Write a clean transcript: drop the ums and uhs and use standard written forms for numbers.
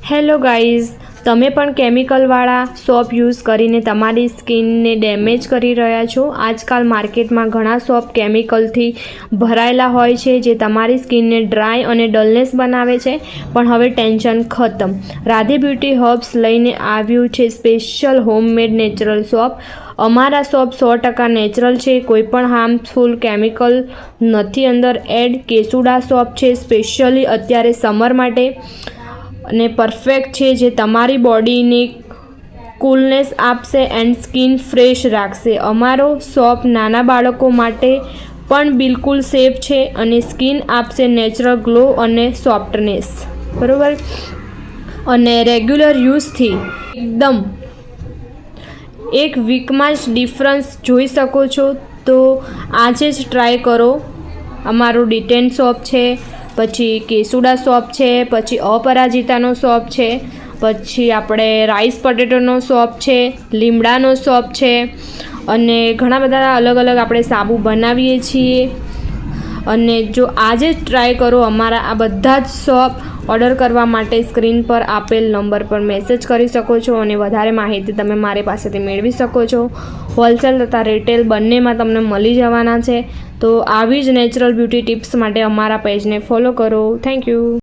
Hello guys, તમે પણ કેમિકલવાળા shop use કરીને તમારી સ્કિનને ડેમેજ કરી રહ્યા છો। આજકાલ માર્કેટમાં ઘણા સોપ કેમિકલથી ભરાયેલા હોય છે જે તમારી સ્કિનને ડ્રાય અને ડલનેસ બનાવે છે। પણ હવે ટેન્શન ખતમ, રાધે બ્યુટી હર્બ્સ લઈને આવ્યું છે સ્પેશિયલ હોમમેડ નેચરલ સોપ। અમારા સોપ 100% નેચરલ છે, કોઈ પણ હાર્મફુલ કેમિકલ નથી અંદર એડ। કેસુડા સોપ છે સ્પેશિયલી અત્યારે સમર માટે અને પરફેક્ટ છે, જે તમારી બોડીને કૂલનેસ આપશે એન્ડ સ્કિન ફ્રેશ રાખશે। અમારો સોપ નાના બાળકો માટે પણ બિલકુલ સેફ છે અને સ્કિન આપશે નેચરલ ગ્લો અને સોફ્ટનેસ, બરોબર। અને રેગ્યુલર યુઝથી એકદમ એક વીકમાં જ ડિફરન્સ જોઈ શકો છો, તો આજે જ ટ્રાય કરો। અમારો ડિટેન સોપ છે, પછી કેસુડા સોપ છે, પછી અપરાજિતાનો સોપ છે, પછી આપણે રાઈસ પટેટોનો સોપ છે, લીમડાનો સોપ છે અને ઘણા બધા અલગ અલગ આપણે સાબુ બનાવીએ છીએ। અને જો આજે જ ટ્રાય કરો અમારા આ બધા જ સોપ। ઓર્ડર કરવા માટે સ્ક્રીન પર આપેલ નંબર પર મેસેજ કરી શકો છો અને વધારે માહિતી તમે મારી પાસેથી મેળવી શકો છો। હોલસેલ તથા રિટેલ બંનેમાં તમને મળી જવાના છે। તો આવી જ નેચરલ બ્યુટી ટિપ્સ માટે અમારા પેજને ફોલો કરો। Thank you.